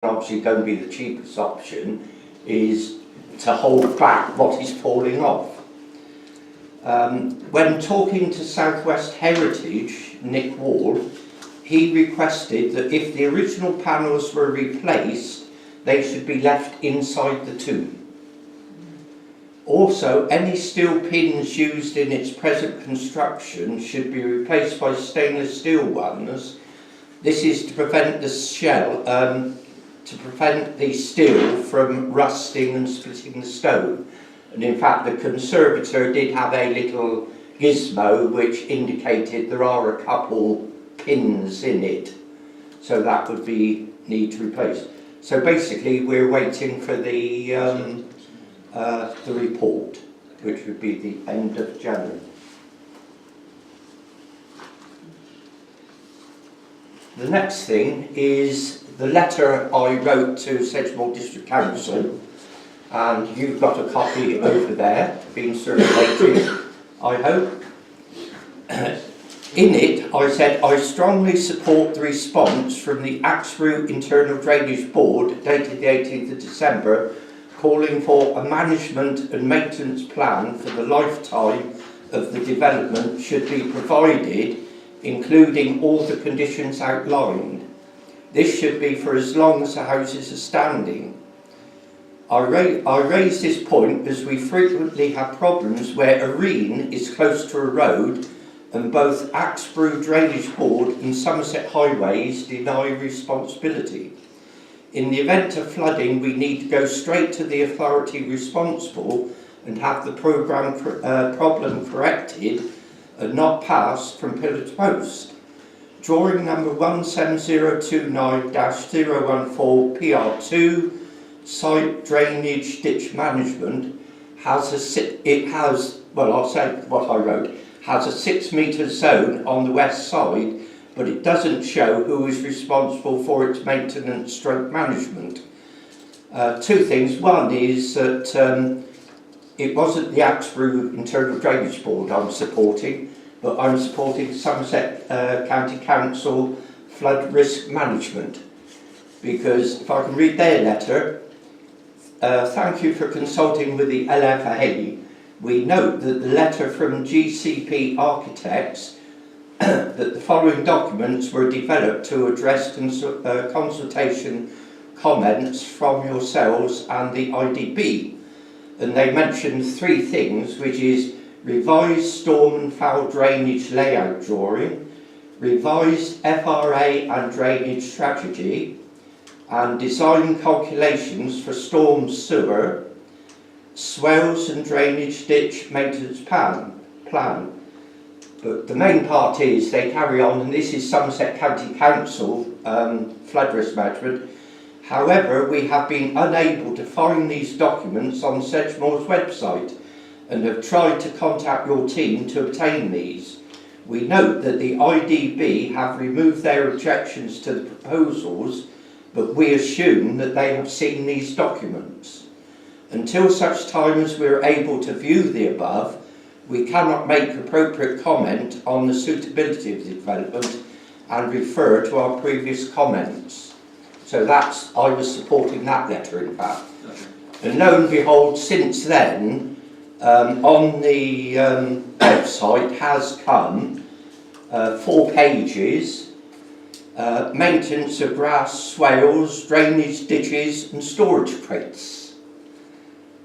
obviously going to be the cheapest option, is to hold back what is falling off. When talking to Southwest Heritage, Nick Wall, he requested that if the original panels were replaced, they should be left inside the tomb. Also, any steel pins used in its present construction should be replaced by stainless steel ones. This is to prevent the shell, to prevent the steel from rusting and splitting the stone. And in fact, the conservator did have a little gizmo which indicated there are a couple pins in it, so that would be need to replace. So basically, we're waiting for the report, which would be the end of January. The next thing is the letter I wrote to Sedgemoor District Council, and you've got a copy over there, being circulated, I hope. In it, I said, I strongly support the response from the Axborough Internal Drainage Board, dated the 18th of December, calling for a management and maintenance plan for the lifetime of the development should be provided, including all the conditions outlined. This should be for as long as the houses are standing. I raise this point as we frequently have problems where a reen is close to a road and both Axborough Drainage Board and Somerset Highways deny responsibility. In the event of flooding, we need to go straight to the authority responsible and have the problem corrected and not passed from pillar to post. Drawing number 17029-014 PR2, site drainage ditch management, has a 6 metre zone on the west side, but it doesn't show who is responsible for its maintenance stroke management. Two things. One is that it wasn't the Axborough Internal Drainage Board I'm supporting, but I'm supporting Somerset County Council Flood Risk Management, because if I can read their letter, thank you for consulting with the LFA. We note that the letter from GCP Architects that the following documents were developed to address consultation comments from yourselves and the IDB. And they mentioned three things, which is revised storm and foul drainage layout drawing, revised FRA and drainage strategy, and design calculations for storm sewer, swales and drainage ditch maintenance plan. But the main part is they carry on, and this is Somerset County Council flood risk management. However, we have been unable to find these documents on Sedgemoor's website and have tried to contact your team to obtain these. We note that the IDB have removed their objections to the proposals, but we assume that they have seen these documents. Until such time as we are able to view the above, we cannot make appropriate comment on the suitability of the development and refer to our previous comments. So I was supporting that letter, in fact. And lo and behold, since then, on the website has come 4 pages, maintenance of grass, swales, drainage ditches and storage crates.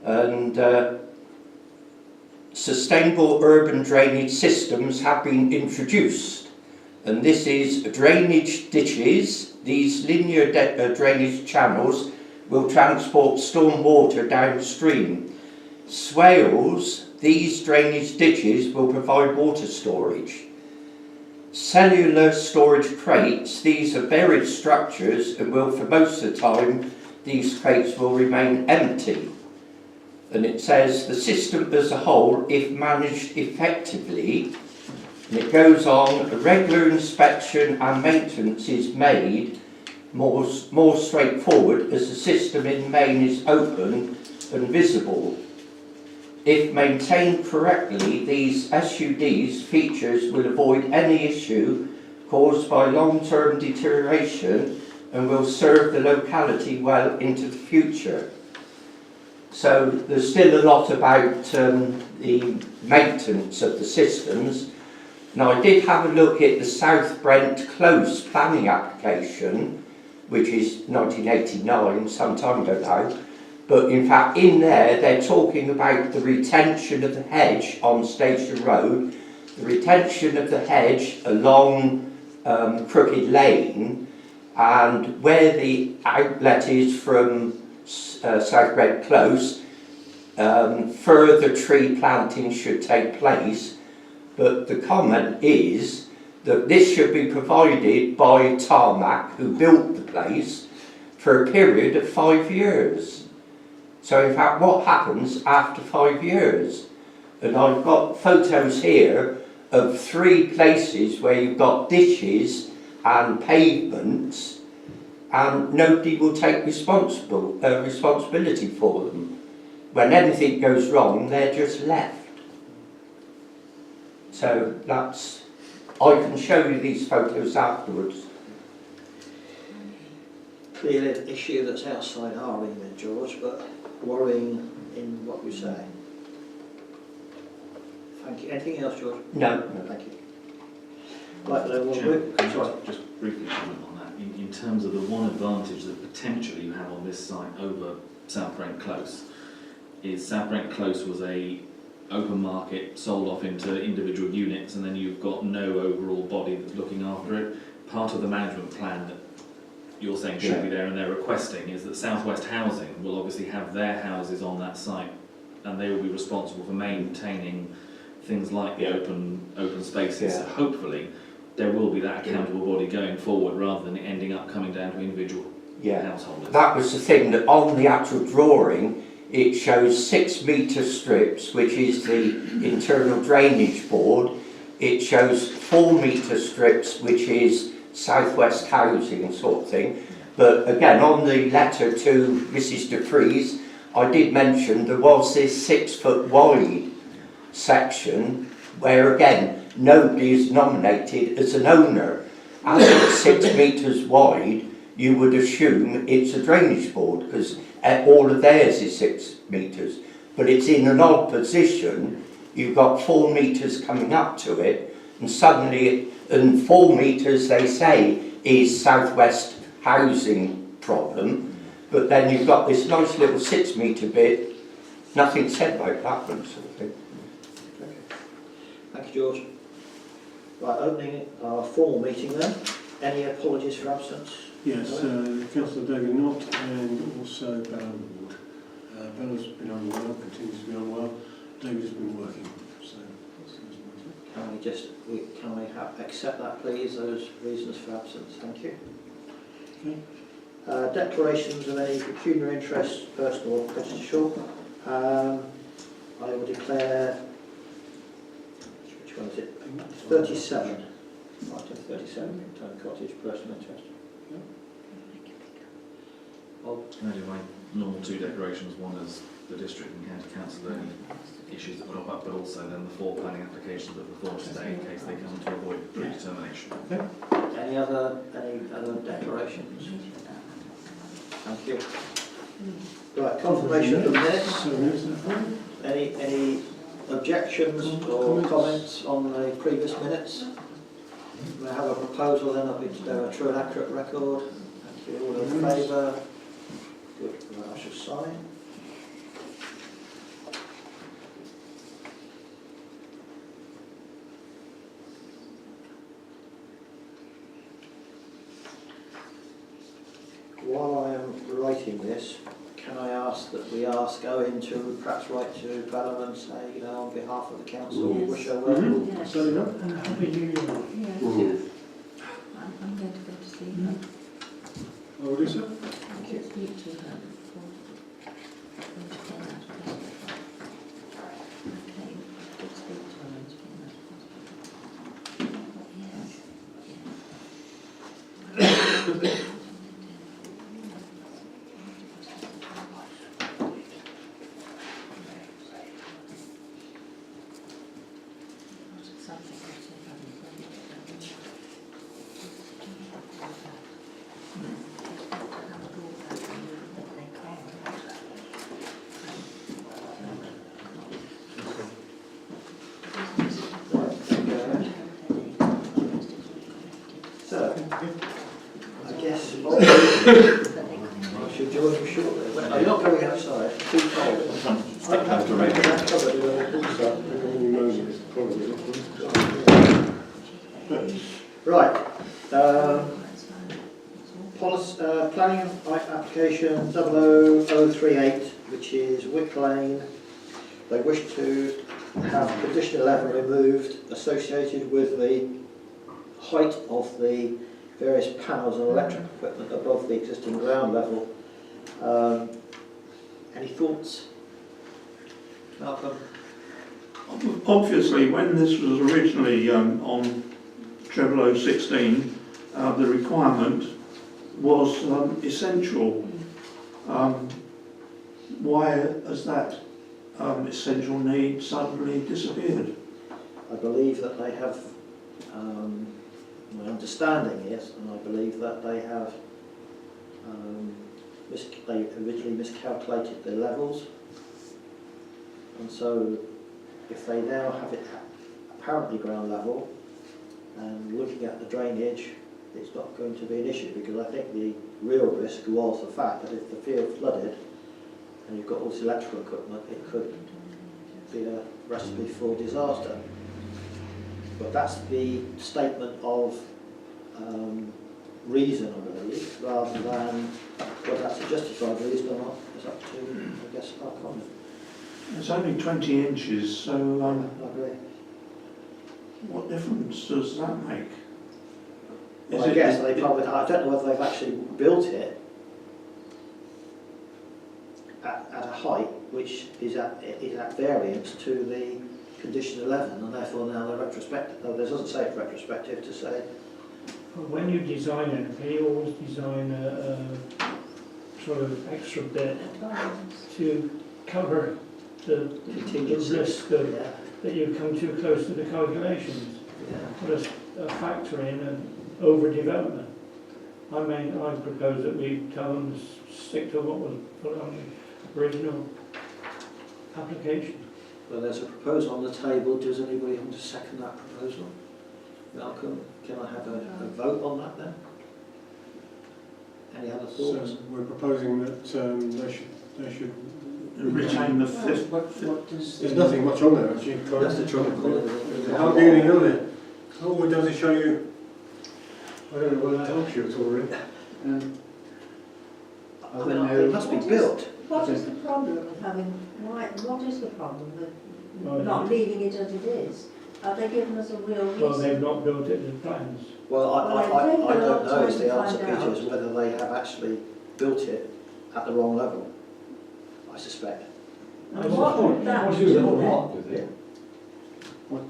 And sustainable urban drainage systems have been introduced, and this is drainage ditches. These linear drainage channels will transport storm water downstream. Swales, these drainage ditches will provide water storage. Cellular storage crates, these are buried structures and will, for most of the time, these crates will remain empty. And it says the system as a whole, if managed effectively, and it goes on, a regular inspection and maintenance is made more straightforward as the system in main is open and visible. If maintained correctly, these SUD's features will avoid any issue caused by long-term deterioration and will serve the locality well into the future. So there's still a lot about the maintenance of the systems. Now, I did have a look at the South Brent Close planning application, which is 1989, some time ago now. But in fact, in there, they're talking about the retention of the hedge on Station Road, the retention of the hedge along Crooked Lane, and where the outlet is from South Brent Close, further tree planting should take place. But the comment is that this should be provided by Tarmac, who built the place, for a period of 5 years. So in fact, what happens after 5 years? And I've got photos here of 3 places where you've got ditches and pavements, and nobody will take responsibility for them. When anything goes wrong, they're just left. So that's, I can show you these photos afterwards. Clearly an issue that's outside our remit, George, but worrying in what you say. Thank you. Anything else, George? No. No, thank you. Right, then we'll move. Just briefly comment on that. In terms of the one advantage that potentially you have on this site over South Brent Close, is South Brent Close was a open market, sold off into individual units, and then you've got no overall body that's looking after it. Part of the management plan that you're saying should be there and they're requesting is that South West Housing will obviously have their houses on that site, and they will be responsible for maintaining things like the open spaces. So hopefully there will be that accountable body going forward, rather than it ending up coming down to individual householders. That was the thing, that on the actual drawing it shows 6 metre strips, which is the internal drainage board. It shows 4 metre strips, which is Southwest Housing sort of thing. But again, on the letter to Mrs. de Vries, I did mention there was this 6 foot wide section where again nobody is nominated as an owner. As it's 6 metres wide, you would assume it's a drainage board, because all of theirs is 6 metres, but it's in an odd position. You've got 4 metres coming up to it, and suddenly, and 4 metres they say is Southwest Housing problem, but then you've got this nice little 6 metre bit, nothing said about that one sort of thing. Okay. Thank you, George. Right, opening our formal meeting then. Any apologies for absence? Yes, Councillor David Knott and also Bella Ward. Bella's been unwell, continues to be unwell. David's been working, so that's Can we accept that, please? Those reasons for absence. Thank you. okay. Declarations of any pecuniary interest, personal or prejudicial. I will declare. Which one is it? 37. Item 37. Town Cottage, personal interest. I'll do my normal 2 declarations, one as the district and county council, any issues that crop up, but also then the 4 planning applications that were thought today in case they come to avoid predetermination. Any other declarations? Thank you. Right, confirmation of the minutes. So minutes in the front. Any objections or comments on the previous minutes? May I have a proposal then of it's a true and accurate record? Thank you. All in favour? Good. Right, I shall sign. While I am writing this, can I ask that we go into, perhaps write to Bella and say, on behalf of the council, wish her well? Yes. So, happy New Year. Yes. I'm going to go to see her. I will do so. Thank you. Speak to her before. I'm going to get out of bed. Okay, good speak to her and to get out of hospital. But yes. Something Should join you shortly. Are you not going outside? Too cold. Have to read it. Right. Planning application 00038, which is Wick Lane. They wish to have condition 11 removed associated with the height of the various panels and electric equipment above the existing ground level. Any thoughts? Malcolm? Obviously, when this was originally on 00016, the requirement was essential. Why has that essential need suddenly disappeared? I believe that they have, my understanding is, and I believe that they have, they originally miscalculated their levels, and so if they now have it apparently ground level and looking at the drainage, it's not going to be an issue, because I think the real risk was the fact that if the field flooded and you've got all this electrical equipment, it could be a recipe for disaster. But that's the statement of reason, I believe, rather than whether that's a justified reason or not. It's up to, I guess, our comment. It's only 20 inches, so I agree. what difference does that make? Well, I guess they probably, I don't know whether they've actually built it at a height which is at variance to the condition 11, and therefore now they're retrospective. No, there doesn't say it's retrospective to say. Well, when you design anything, you always design a sort of extra bit to cover the risk of, Yeah. that you come too close to the calculations. Yeah. Put a factor in and overdevelopment. I propose that we tell them to stick to what was put on the original application. Well, there's a proposal on the table. Does anybody want to second that proposal? Malcolm, can I have a vote on that then? Any other thoughts? So we're proposing that they should Retain the fifth. There's nothing much on there actually. That's the trouble. There's hardly anything on there. Oh, does it show you? I don't know whether that helps you at all, really. I mean, it must be built. What is the problem of having, what is the problem with Well, not leaving it as it is? Have they given us a real reason? Well, they've not built it as plans. Well, Well, I it'll take a don't long know is time the to answer, find Peter, out. is whether they have actually built it at the wrong level, I suspect. And what would that What do is the then? mark with it? What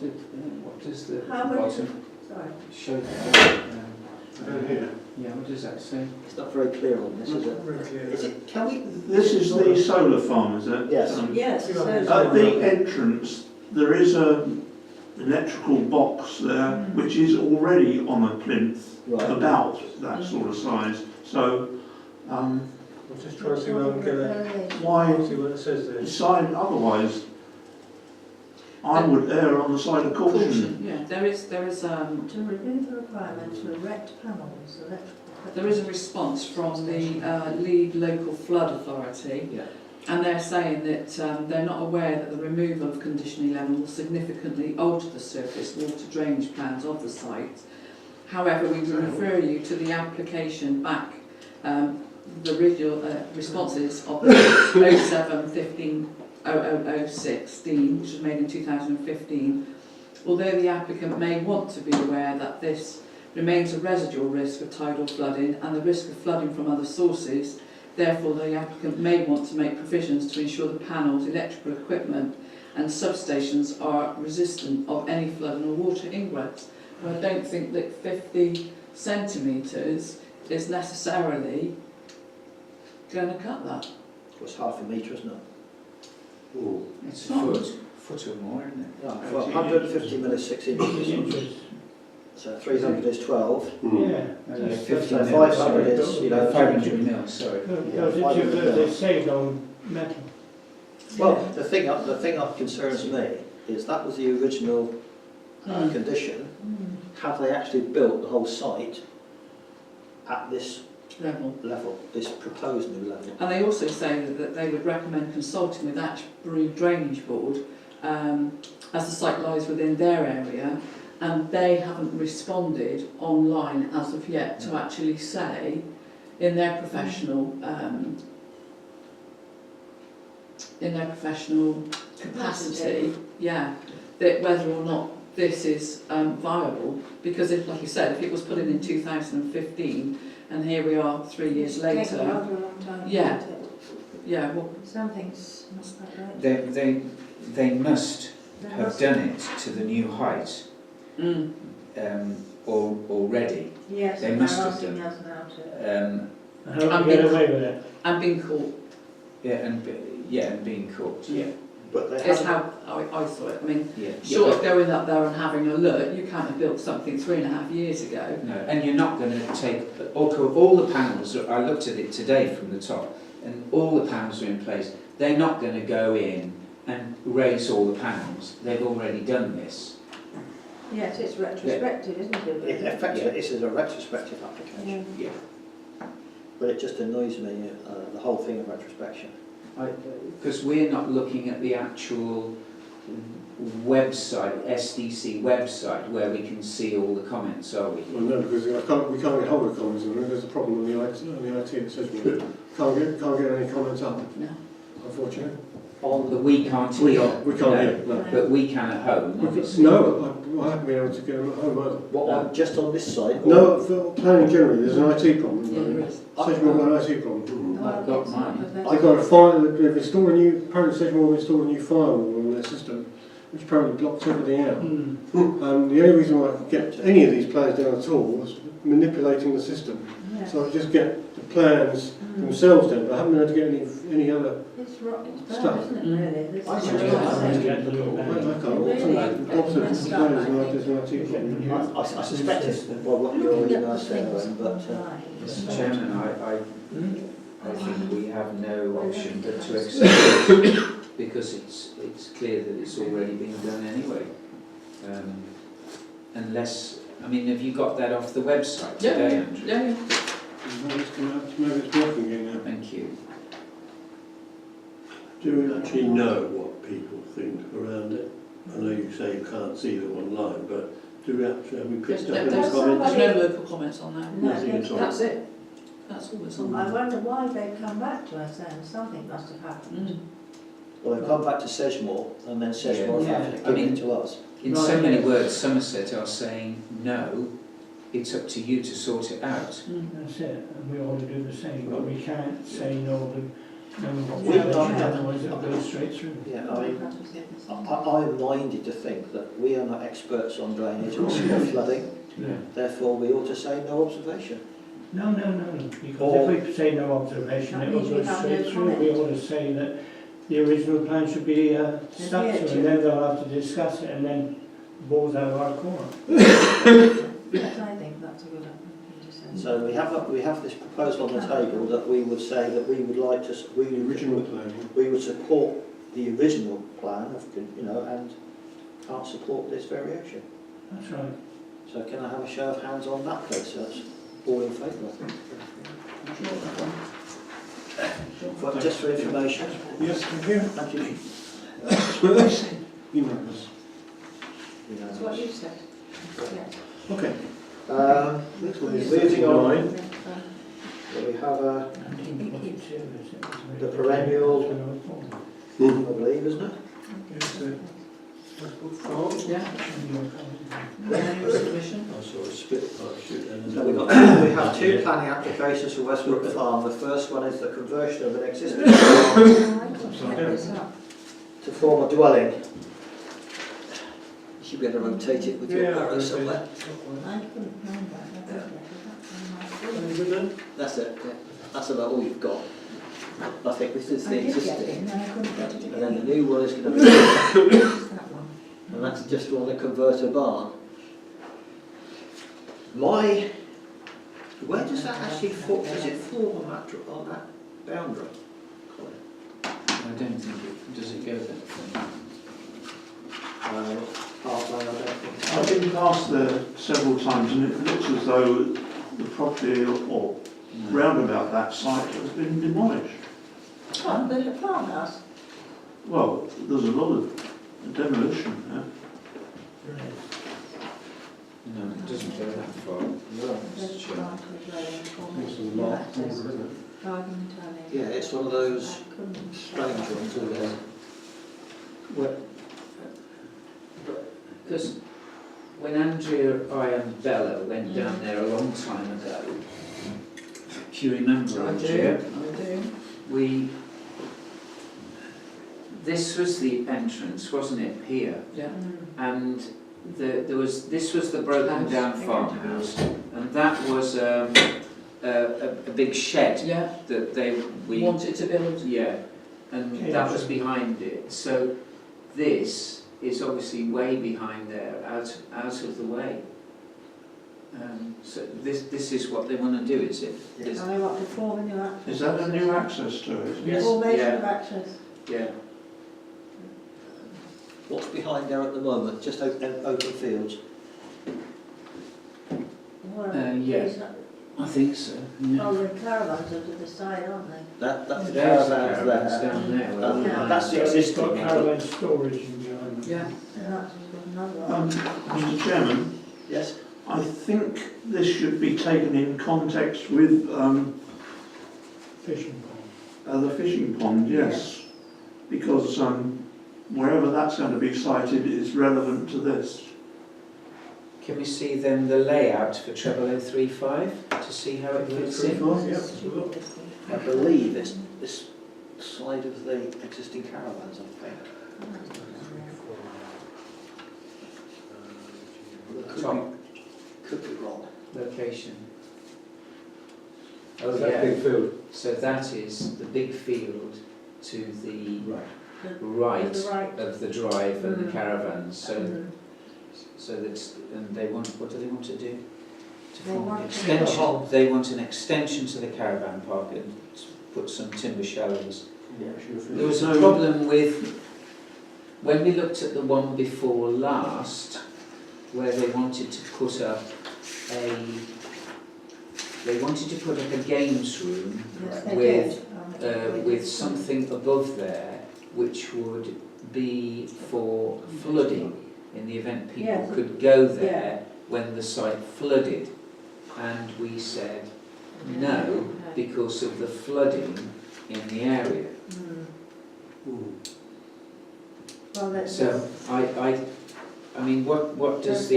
does the How much, bottom sorry, show? Down here. Yeah, what does that say? It's not very clear on this, is it? Very clear. Is it, can we? This is the solar farm, is it? Yes. yes, it says. At the entrance, there is an electrical box there, which is already on a plinth, Right. about that sort of size. So, We'll just try and see whether we can get it. why See what it says there. decide otherwise? I would err on the side of caution. Yeah, there is To remove the requirement to erect panels, electrical. there is a response from the lead local flood authority, Yeah. and they're saying that they're not aware that the removal of condition 11 will significantly alter the surface water drainage plans of the site. However, we will refer you to the application back, the original responses of 0715 00016, which was made in 2015. Although the applicant may want to be aware that this remains a residual risk of tidal flooding and the risk of flooding from other sources, therefore the applicant may want to make provisions to ensure the panels, electrical equipment and substations are resistant of any flooding or water ingress. But I don't think that 50 centimetres is necessarily going to cut that. It's half a metre, isn't it? It's a foot or more, isn't it? Yeah, well, 150 mil is 6 inches, Inches. so 300 is 12. Yeah. So 500 is, you know, 500 mil, sorry. They saved on metal. Well, the thing that concerns me is that was the original condition. Have they actually built the whole site at this level, this proposed new level. And they also say that they would recommend consulting with Ashbury Drainage Board as the site lies within their area, and they haven't responded online as of yet to actually say in their professional capacity, that whether or not this is viable. Because if, like you said, if it was put in 2015 and here we are 3 years later, It's taken a long time. Yeah. hasn't it? yeah, well, Something's not quite right. They must have done it to the new height already. Yes, They and must they're have asking done. us now to. How do we get away with it? and being caught And being caught. Yeah. But they is haven't, how I saw it. I mean, Yeah. short of going up there and having a look, you can't have built something 3.5 years ago. No, and you're not going to take all the panels. I looked at it today from the top, and all the panels are in place. They're not going to go in and raise all the panels. They've already done this. Yes, it's retrospective, isn't it? effectively, this is a retrospective application. Yeah. But it just annoys me, the whole thing of retrospection. Because we're not looking at the actual website, SDC website, where we can see all the comments, are we? Well, no, because we can't get hold of comments on it. There's a problem on the IT that says we can't get any comments up, No. unfortunately. But we can't We hear. can't hear, no. But we can at home, obviously. No, I haven't been able to get them at home either. What, just on this site? or- No, for planning generally, there's an IT problem. Yeah, there is. Sedgemoor got an IT problem. I've got mine. They've got a fire, they've installed a new, apparently Sedgemoor have installed a new firewall on their system, which apparently blocks everything out. And the only reason why I could get any of these plans down at all was manipulating the system. So I could just get the plans themselves down, but I haven't been able to get any other. It's rotten, Stuff. isn't it, really? This I is should what get I'm that. saying. I can't. Lots of plans and there's an IT problem. I suspect it's, well, what you're already now saying, but Mr. Chairman, I think we have no option but to accept it, because it's clear that it's already been done anyway. Unless, I mean, have you got that off the website today, Andrew? Yeah. Maybe it's working again now. Thank you. Do we actually know what people think around it? I know you say you can't see them online, but do we actually, have we picked up any There's comments? no local comments on that. Nothing at all. That's it. That's all that's on I there. wonder why they've come back to us then, something must have happened. well, they've come back to Sedgemoor, and then Sedgemoor Yeah. have I mean- given it to us. In so many words, Somerset are saying, no, it's up to you to sort it out. That's it, and we ought to do the same, but we can't say no to We don't observation, have- otherwise it'll go straight through. Yeah, I mean, I'm minded to think that we are not experts on drainage or flooding, Yeah. therefore we ought to say no observation. No, because if we say no observation, That it will means go we have no straight through. We comment. ought to say that the original plan should be stuck Adhered to, to. and then they'll have to discuss it, and then balls out of our court. Yes, I think that's a good thing to say. So we have this proposal on the table that we would say that we would like to, The original plan. we would support the original plan of, and can't support this variation. That's right. So can I have a show of hands on that, please? So that's all in favour. Just for information. Yes, thank you. Thank you. Unanimous. That's what you said. Yes. Okay. Next one is moving on, 9. we have the The perennial- I believe, isn't it? Yeah. Annual submission. I saw a spit pipe shoot then. So we have two planning applications for Westbrook Farm. The first one is the conversion of an existing farm I couldn't make this up. to form a dwelling. You should be able to rotate it with your arrow somewhere. I couldn't find that. I did get it. That's it, yeah. That's about all you've got. I think this is I the did get it existing. in, then I couldn't get it And then the again. new one is going to be, It's that one. and that's just on the converter barn. Where does that actually fall? Does it fall on that boundary? I don't think it, does it go there? Parkland, I don't think so. I've been past there several times and it looks as though the property or round about that site has been demolished. What, the farmhouse? Well, there's a lot of demolition there. No, it doesn't go that far. There's Sure. Mark was laying for It's a me. lot, Yeah, isn't it? Garden Tony. Yeah, it's one of those I couldn't- strange ones, isn't it? Well, because when Andrea, I and Bella went down there a long time ago, if you remember, I Andrea, do. this was the entrance, wasn't it, here? Yeah. And this was the broken down farmhouse, and that was a big shed Yeah, that we wanted to build. yeah, and that was behind it. So this is obviously way behind there, out of the way. So this is what they want to do, is it? This- And they want to form a new access. Is that a new access to it? Yes, Formation yeah. of access. Yeah. What's behind there at the moment? Just open fields. Well, Yeah. these are- I think so. Yeah. Oh, the caravans are to the side, aren't they? That's the There's the caravans caravans there. down there. And that's the It's existing got caravan. caravan storage in behind them. Yeah. And that's another one. Mr Chairman, Yes. I think this should be taken in context with Fishing pond. the fishing pond, yes. Because wherever that's going to be sited is relevant to this. Can we see then the layout for 0035 to see how it fits in? I believe it's this side of the existing caravans, I think. Top Could be wrong. location. Oh, that big field? So that is the big field to the Right. right To the right. of the drive and the Mm. caravans. So Mhm. so that's, and they want, what do they want to do? To They form want an to- extension. They want an extension to the caravan park and put some timber shallows. There was a problem with, when we looked at the one before last, where they wanted to put up a games room Yes, they with, did. with something above there, which would be for flooding, in the event people Yes. could go there when the site flooded. And we said no, because of the flooding in the area. Well, that's. So I mean, what does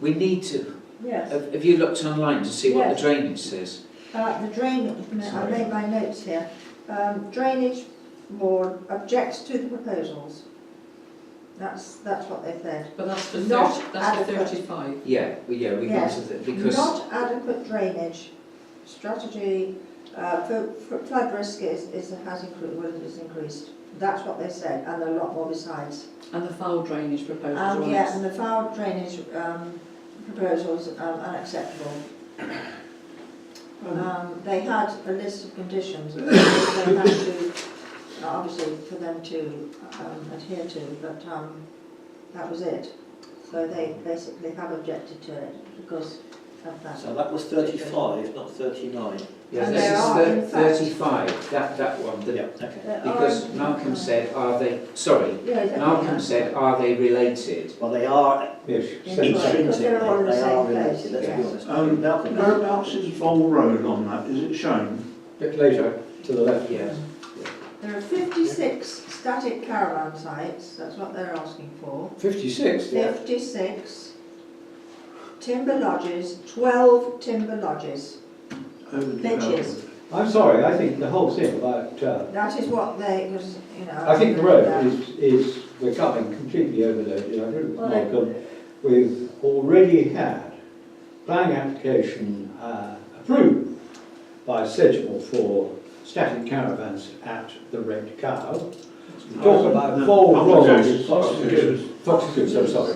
we need to, Yes. have you looked online to see what Yes. the drainage says? The drainage, I Sorry. made my notes here. Drainage board objects to the proposals. That's what they said. But that's for Not 35. Yeah, we Yes. got to the, because, Not adequate drainage strategy for flood risk has increased. That's what they said, and a lot more besides. And the foul drainage proposals are on Yeah, and the foul drainage proposals are unacceptable. They had a list of conditions that they had to, obviously, for them to adhere to, but that was it. So they basically have objected to it because of that. So that was 35, not 39. yeah, And this there is are, in fact- 35, that one, Okay. There because are- Malcolm said, are they, sorry, Yeah, exactly. Malcolm said, are they related? Well, they are Yes. Because they're all in the they same are place. related, let's be Yes. honest. Malcolm, Whereabouts is Vol Road on that? Is it shown? Bit later, to the left. Yeah. There are 56 static caravan sites, that's what they're asking for. 56? 56 timber lodges, 12 timber lodges. Ledges. I'm sorry, I think the whole thing about, That is what they, because, you know. I think the road is becoming completely overloaded. I agree with Well, they- Malcolm. We've already had planning application approved by Sedgemoor for static caravans at the Red Cow. We talk about Vol Road. Foxes, I'm sorry.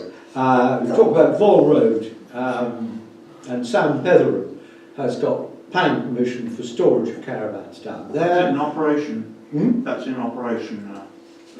We talk about Vol Road, and Sam Petheram has got planning permission for storage of caravans down That's there. in operation. Hmm? That's in operation now.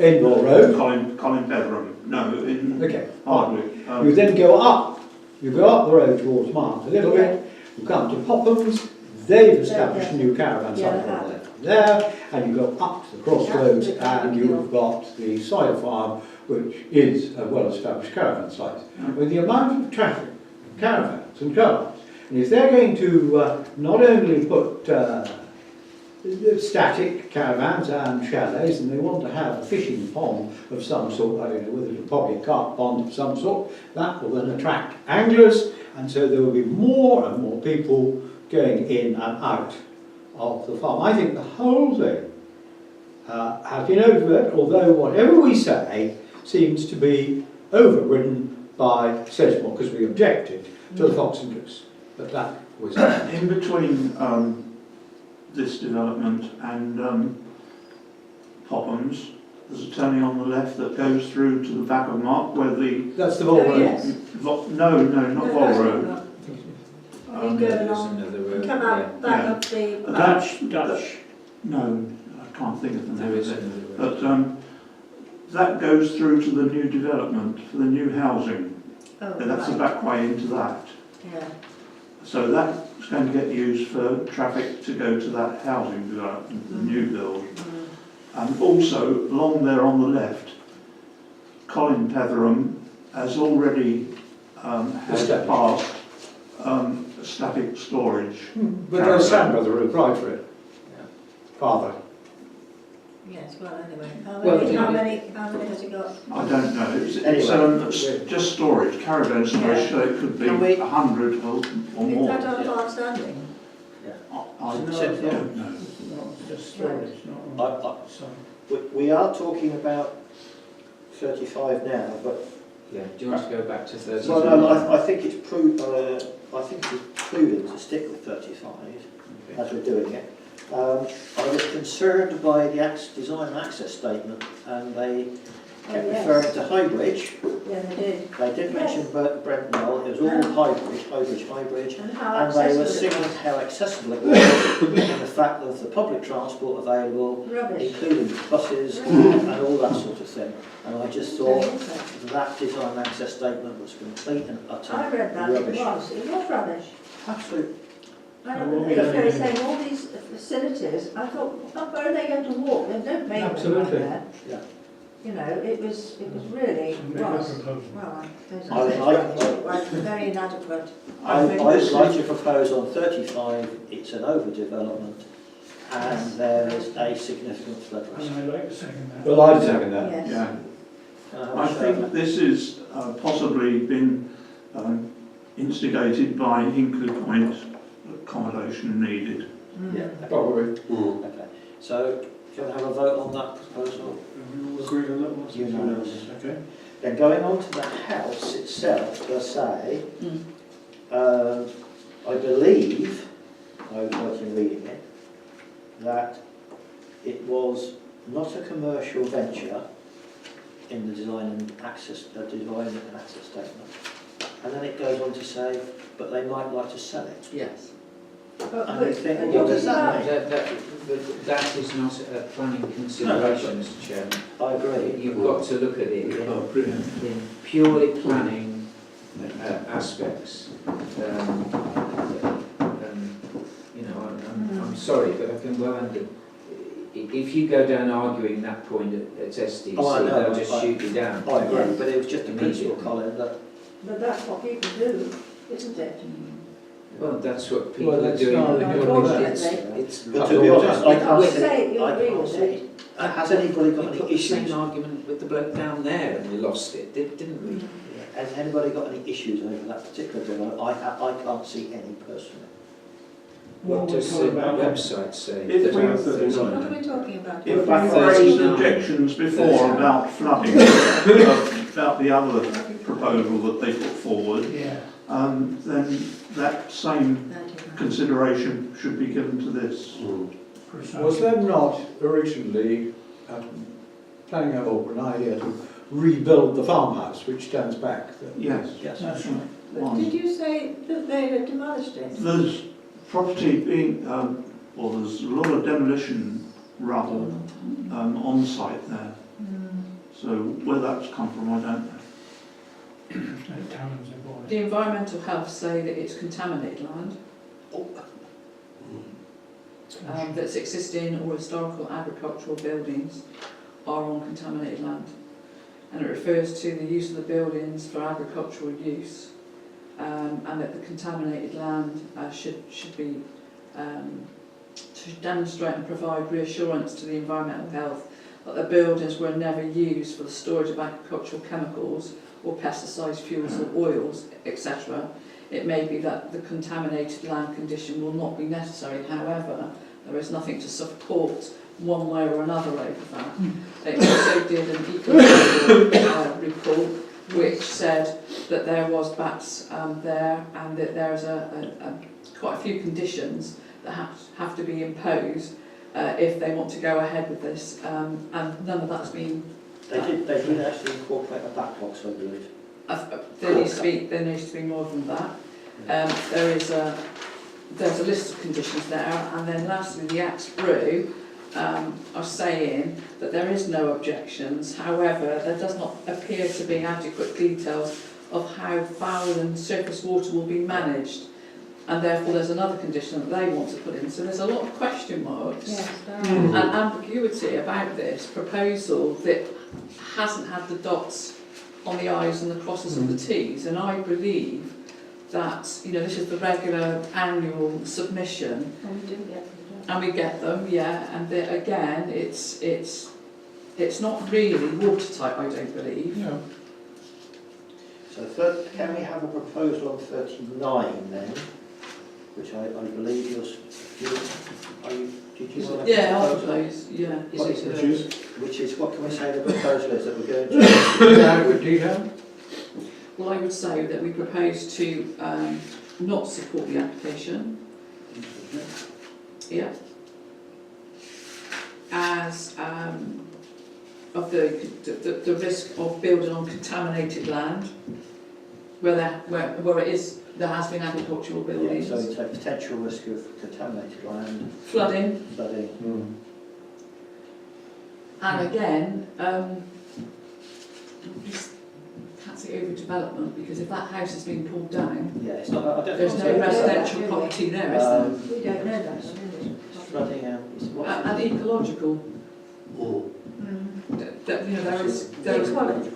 In Vol Road. Colin Petheram. No, in Okay. Hardwick. You then go up the road towards Mark a little bit, You come to Popham's, they've established a new caravan Yeah, site they have. on there, and you go up to the crossroads Yeah. and you've got the cider farm, which is a well-established caravan site. With the amount of traffic, caravans and cars, and if they're going to not only put static caravans and chalets, and they want to have a fishing pond of some sort, I don't know whether it's probably a carp pond of some sort, that will then attract anglers, and so there will be more and more people going in and out of the farm. I think the whole thing has been overridden, although whatever we say seems to be overridden by Sedgemoor, because we objected to the Fox and Goose. But that was In between this development and Popham's, there's a turning on the left that goes through to the back of Mark where the... That's the Vol Oh, Road. yes. No, not Vol Road. You go along, another road. come out back Yeah. up the... Dutch. No, I can't think of the name There of is it. another road. But that goes through to the new development, for the new housing. Oh, That's the right. back way into that. Yeah. So that's going to get used for traffic to go to that housing development, the new build. And also, along there on the left, Colin Petheram has already had Established. passed static storage. But there's Sam Brother who applied for it. Father. Yes, well, anyway. Well, How many has he got? I don't know, it's just storage, caravan storage, so it could be Can we- 100 or Is more. that on farm standing? I No, don't know. Not just storage, not so. We are talking about 35 now, but Yeah, do you want to go back to 30? well, no, I think it's I think it's prudent to stick with 35 as we're doing it. I was concerned by the design and access statement, and they kept yes. referring to Highbridge. Yeah, they did. They did mention Brent Knoll. It was all Highbridge. And how And they were accessible it singing was. how accessible it was, and the fact that the public transport available, Rubbish. including buses Rubbish. and all that sort of thing. And I just Very thought interesting. that design access statement was complete and utter I read that, rubbish. it was rubbish. Absolutely. I So know, what we they don't were need- saying all these facilities, I thought, where are they going to walk? There's no pavement right Absolutely. there. Yeah. You know, it was really, Some bigger was, proposal. well, those I are would rubbish, like- very inadequate. I think I this would like is, to propose on 35, it's an overdevelopment and there is a significant flood risk. And I like the second that. Well, I'd second that. Yes. yeah, Can I have a I show of think that? this is possibly been instigated by Hinkley Point accommodation needed. Yeah, Probably. okay. So, can I have a vote on that proposal? We all agreed on that one? Unanimous. Okay. Then going on to the house itself, per se, I believe, I was right in reading it, that it was not a commercial venture in the design and access statement. And then it goes on to say, but they might like to sell it. Yes. And you think, but what does that mean? That is not a planning consideration, Mr Chairman. I agree. You've got to look at it in purely planning aspects. You know, I'm sorry, but I can well under. If you go down arguing that point at SDC, Oh, I know, they'll just shoot you down. I agree, but it was just a principle, Immediately. Colin, that But that's what people do, isn't it? Well, that's what people Well, are that's doing. not- It's but to be honest, I can't You see, say you I agree can't with see. it. Has anybody got We any put the same issues? argument with the bloke down there and we lost it, didn't we? Has anybody got any issues over that particular development? I can't see any personally. What What are we does the talking about? website say? If we- What are we talking about? If Well, we raised 39. objections before about flooding, about the other proposal that they put forward, Yeah. then that same 39. consideration should be given to this. Precisely. Was there not originally planning or an idea to rebuild the farmhouse which stands back? Yes. Yes. That's right. But did you say that they had demolished it? There's property being, well, there's a lot of demolition rubble on site there. So where that's come from, I don't know. Towns are boys. The environmental health say that it's contaminated land. that's existing or historical agricultural buildings are on contaminated land. And it refers to the use of the buildings for agricultural use, and that the contaminated land should be to demonstrate and provide reassurance to the environmental health that the buildings were never used for the storage of agricultural chemicals or pesticides, fuels or oils, etc. It may be that the contaminated land condition will not be necessary. However, there is nothing to support one way or another over that. They also did an ecological report which said that there was bats there, and that there's quite a few conditions that have to be imposed if they want to go ahead with this, and none of that's been. They did actually incorporate a bat box, I believe. There needs to be more than that. There's a list of conditions there, and then lastly the ex-brew are saying that there is no objections. However, there does not appear to be adequate details of how foul and surface water will be managed, and therefore there's another condition that they want to put in. So there's a lot of question marks and ambiguity about this proposal that hasn't had the dots on the I's and the crosses of the T's, and I believe that this is the regular annual submission. And we do get them. And we get them, yeah, and again, it's not really watertight, I don't believe. No. So can we have a proposal on 39 then, which I believe did you want to Yeah, I'll propose, yeah. Which is, what can we say the proposal is that we're going to... Well, I would say that we propose to not support the application. Yeah. As of the risk of building on contaminated land, where there has been agricultural buildings. Yeah, so it's a potential risk of contaminated land. Flooding. And again, can't say overdevelopment, because if that house is being pulled down, yeah, it's not, there's no residential property there, is there? We don't know that. Flooding And ecological. There is Equality.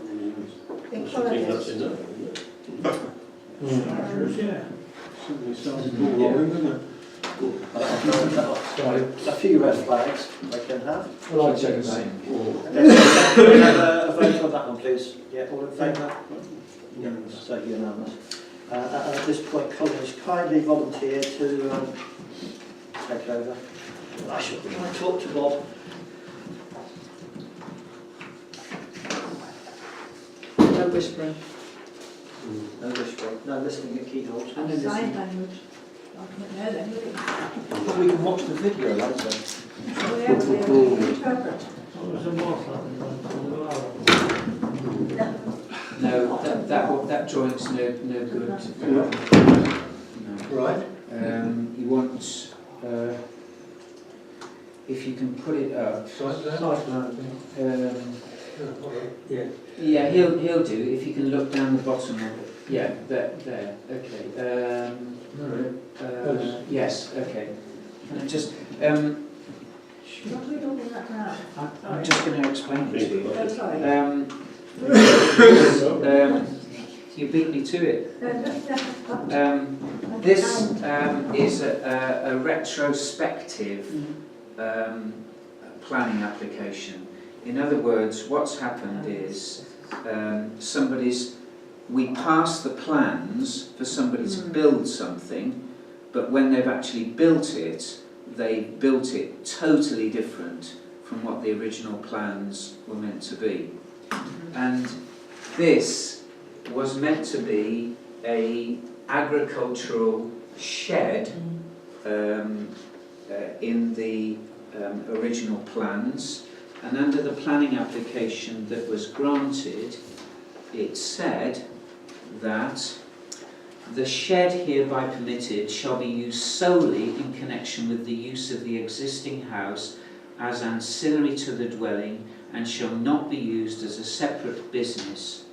Yeah. Somebody started ball rolling, didn't it? a few red flags they can have. Well, I'd say the same. Let's have a vote on that one, please. Yeah, all in favour? Yeah, so unanimous. And at this point, Colin has kindly volunteered to take over. I shall talk to Bob. no whispering. No whispering, no listening at keyholes. And no Sign listening. language. I don't know then, really. But we can watch the video later. So we have to be able to interpret. What was the more No, that joint's no good. Right. You want, if you can put it up. Yeah, he'll do. If you can look down the bottom of it. Yeah, there. Okay. Yes. Okay. Can I just What are we talking about now? I'm just going to explain it to you. Oh, sorry. You beat me to it. This is a retrospective planning application. In other words, what's happened is we pass the plans for somebody to build something, but when they've actually built it, they built it totally different from what the original plans were meant to be. And this was meant to be a agricultural shed in the original plans, and under the planning application that was granted, it said that the shed hereby permitted shall be used solely in connection with the use of the existing house as ancillary to the dwelling and shall not be used as a separate business.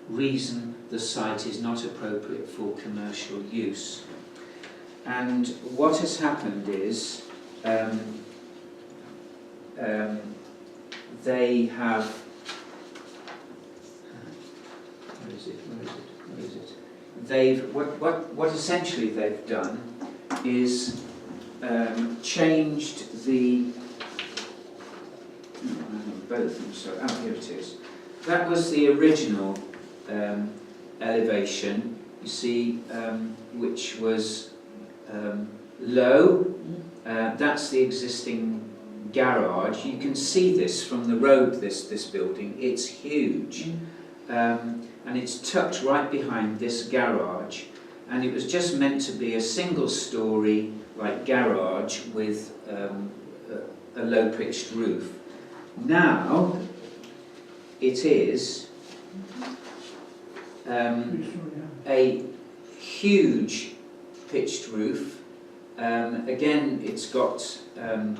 Reason, the site is not appropriate for commercial use. And what has happened is they have. Where is it? They've what essentially they've done is changed the. Both. So here it is. That was the original elevation. You see, which was low. That's the existing garage. You can see this from the road. This building. It's huge, and it's tucked right behind this garage. And it was just meant to be a single-storey like garage with a low-pitched roof. Now it is a huge pitched roof. Again, it's got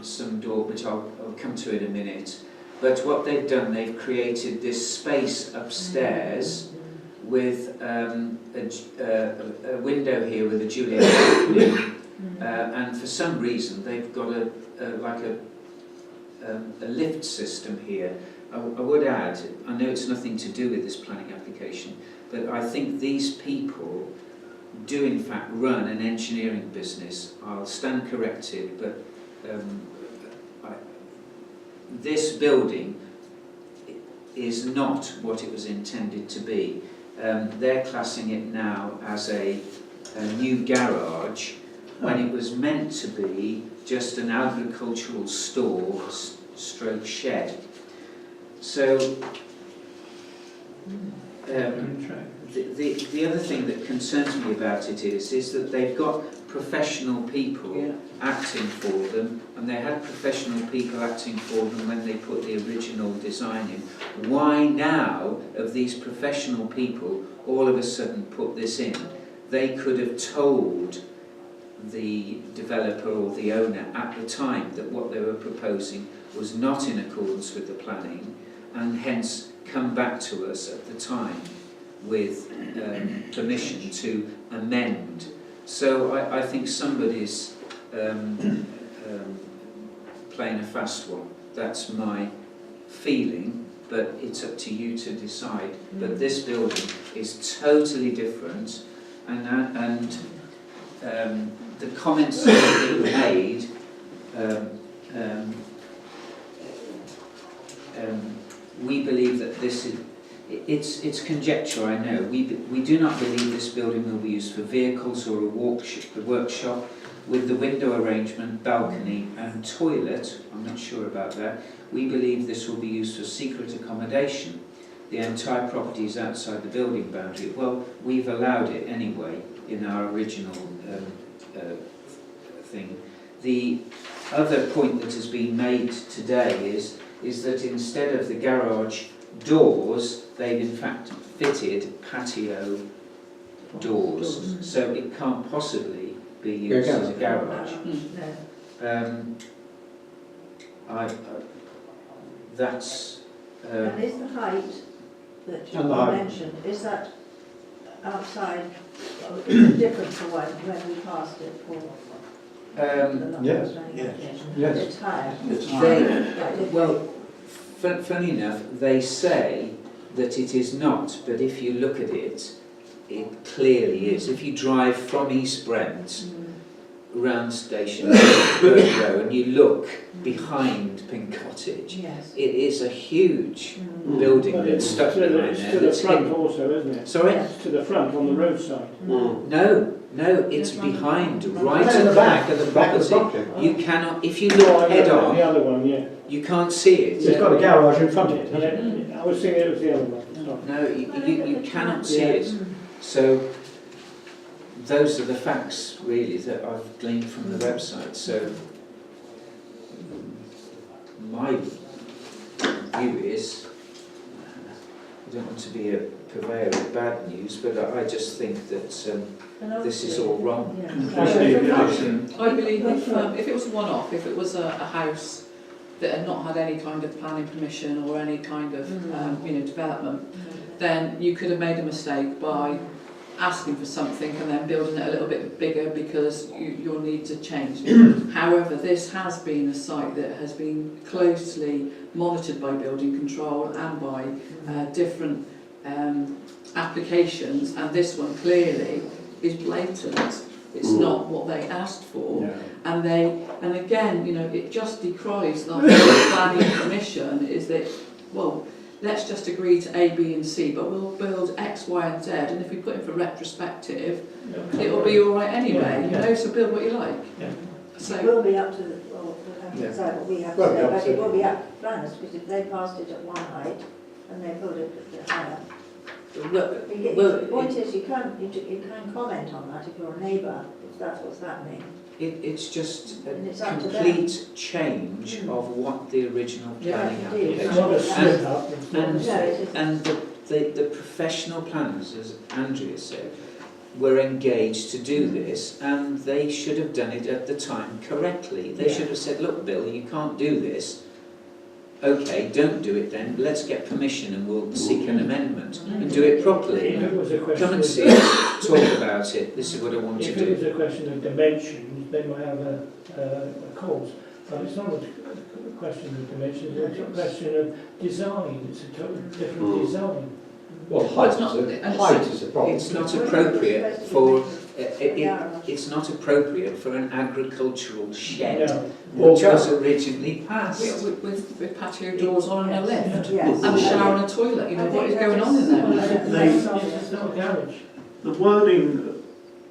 some door, which I'll come to in a minute. But what they've done, they've created this space upstairs with a window here with a Jubilee Room, and for some reason they've got a lift system here. I would add, I know it's nothing to do with this planning application, but I think these people do in fact run an engineering business. I'll stand corrected, but this building is not what it was intended to be. They're classing it now as a new garage when it was meant to be just an agricultural store stroke shed. So the other thing that concerns me about it is that they've got professional people acting for them, and they had professional people acting for them when they put the original design in. Why now have these professional people all of a sudden put this in? They could have told the developer or the owner at the time that what they were proposing was not in accordance with the planning, and hence come back to us at the time with permission to amend. So I think somebody's playing a fast one. That's my feeling, but it's up to you to decide. But this building is totally different, and the comments that were made, we believe that this is, it's conjecture, I know. We do not believe this building will be used for vehicles or a workshop with the window arrangement, balcony and toilet. I'm not sure about that. We believe this will be used for secret accommodation. The entire property is outside the building boundary. Well, we've allowed it anyway in our original thing. The other point that has been made today is that instead of the garage doors, they've in fact fitted patio doors, so it can't possibly be used as a garage. That's. And is the height that you mentioned, is that outside, is it different to when we passed it for? Yes. Yes. It's higher. It's higher. Well, funny enough, they say that it is not, but if you look at it, it clearly is. If you drive from East Brent round Station Row and you look behind Pink Cottage, Yes. it is a huge building that's stuck behind there. It's to the that's front hidden. also, isn't it? Sorry? It's to the front on the roadside. No, it's behind, right It's at in the the back of the back of the property. property. You cannot, if you look head The on, other one, yeah. you can't see it. It's got a garage in front of it, hasn't it? Yeah, I was thinking it was the other one. Sorry. No, you cannot see it. So those are the facts really that I've gleaned from the website. So my view is, I don't want to be a purveyor of bad news, but I just think that this is all wrong. I believe if it was a one-off, if it was a house that had not had any kind of planning permission or any kind of development, then you could have made a mistake by asking for something and then building it a little bit bigger because your needs have changed. However, this has been a site that has been closely monitored by building control and by different applications, and this one clearly is blatant. It's not what they asked for, and again, you know, it just decries the whole planning commission. Is that, well, let's just agree to A, B, and C, but we'll build X, Y, and Z, and if we put in for retrospective, it'll be all right anyway. You know, so build what you like. So It will be up to the, well, we'll have to decide what we have to say, but it will be up to planners, because if they passed it at one height and they built it a bit higher. The point is, you can comment on that if you're a neighbour, if that's what's happening. It's just a And it's up to them. complete change of what the original planning Yeah, it is. It's application not a slip up. and the professional planners, as Andrea said, were engaged to do this, and they should have done it at the time correctly. They should have said, look, Bill, you can't do this. Okay, don't do it then. Let's get permission and we'll seek an amendment and do it properly. If it was a question Come and of- see us, talk about it. This is what I want to If it was do. a question of dimensions, they might have a cause. But it's not a question of dimensions, it's a question of design. It's a totally different design. Well, Well, height it's not- is a problem. It's not appropriate for it's not appropriate for an agricultural shed, No. which was originally passed. with patio doors on and a lift, Yes. and a shower and a toilet. You know, what is going on in there? It's not a garage. The wording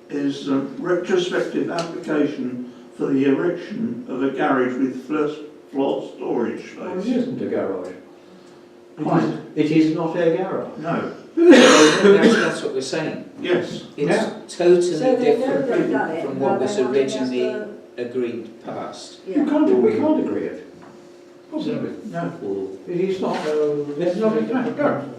is a retrospective application for the erection of a garage with first floor storage Well, it space. isn't a garage. Fine. It is not a garage. No. That's what we're saying. Yes. It's Yeah. totally So they know different they've done it. from now what they was want to just originally go- agreed passed. We Yeah. can't agree it. So, No. It is not. so It's not a make garage. proposal.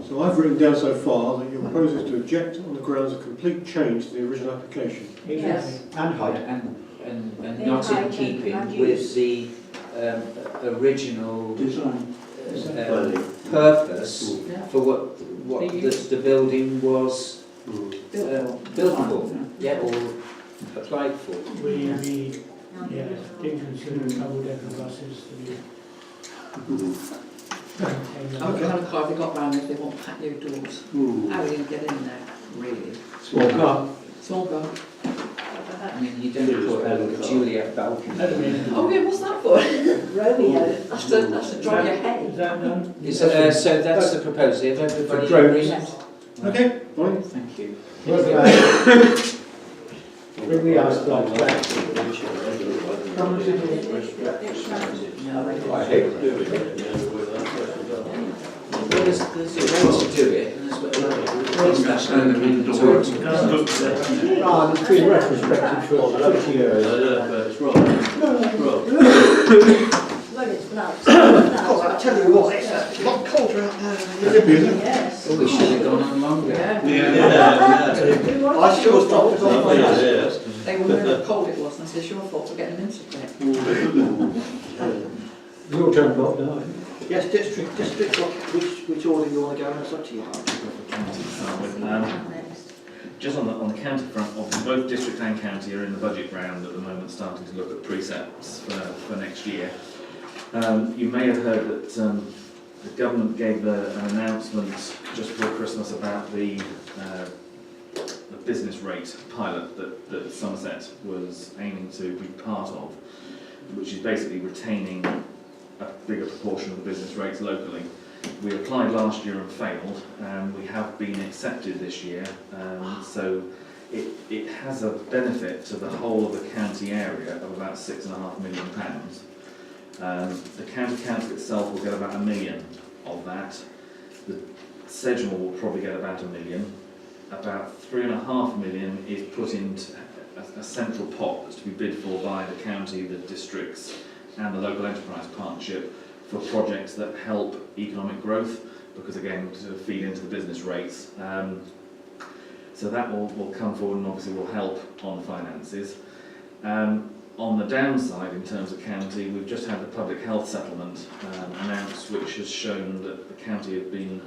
So I've written down so far that your proposal is to object on the grounds of complete change to the original application. Exactly. And height. And In not in height keeping and with use. the original Design. purpose Yeah. for what The use. the building was built Built for, or applied for. We do consider double-decker buses to be. How kind of car have they got round if they want patio doors? How are you going to get in there, really? Small car. Small car. I mean, you don't put a Juliet balcony. Oh yeah, what's that for? Romeo. That's to dry your head. Is that done? So that's the proposal. If everybody For agrees? Yes. Okay, fine. Thank you. Bring the ice blocks back. I hate Well, there's a way to do it, and there's that's going to be talked about. it's been retrospective for 50 years. Well, it's nuts. I tell you what, it's a lot colder out there. Yes. Oh, we should have gone on longer. I still dropped it on my house. They were knowing how cold it was, and I said, it's your fault for getting them into it. Your turn, Bob, now. Yes, district, which order you want to go in, it's up to you. Just on the county front, obviously both district and county are in the budget round at the moment, starting to look at precepts for next year. You may have heard that the government gave an announcement just before Christmas about the business rate pilot that Somerset was aiming to be part of, which is basically retaining a bigger proportion of the business rates locally. We applied last year and failed, and we have been accepted this year, so it has a benefit to the whole of the county area of about £6.5 million. The county council itself will get about £1 million of that. The Sedgemoor will probably get about £1 million. About £3.5 million is put into a central pot that's to be bid for by the county, the districts and the local enterprise partnership for projects that help economic growth, because again, to feed into the business rates. So that will come forward and obviously will help on finances. On the downside, in terms of county, we've just had the public health settlement announced, which has shown that the county have been,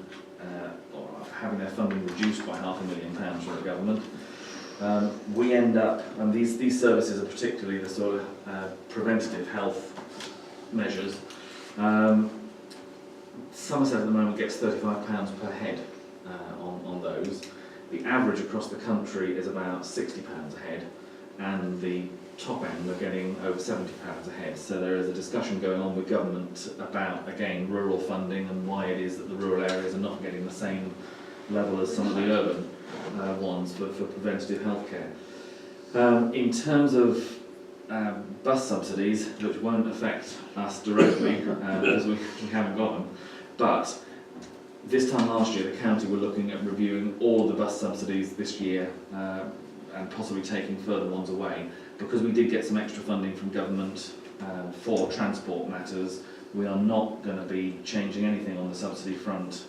or having their funding reduced by £500,000 from the government. We end up, and these services are particularly the sort of preventative health measures. Somerset at the moment gets £35 per head on those. The average across the country is about £60 a head, and the top end are getting over £70 a head. So there is a discussion going on with government about, again, rural funding and why it is that the rural areas are not getting the same level as some of the urban ones for preventative healthcare. In terms of bus subsidies, which won't affect us directly because we haven't got them, but this time last year the county were looking at reviewing all of the bus subsidies this year and possibly taking further ones away. Because we did get some extra funding from government for transport matters, we are not going to be changing anything on the subsidy front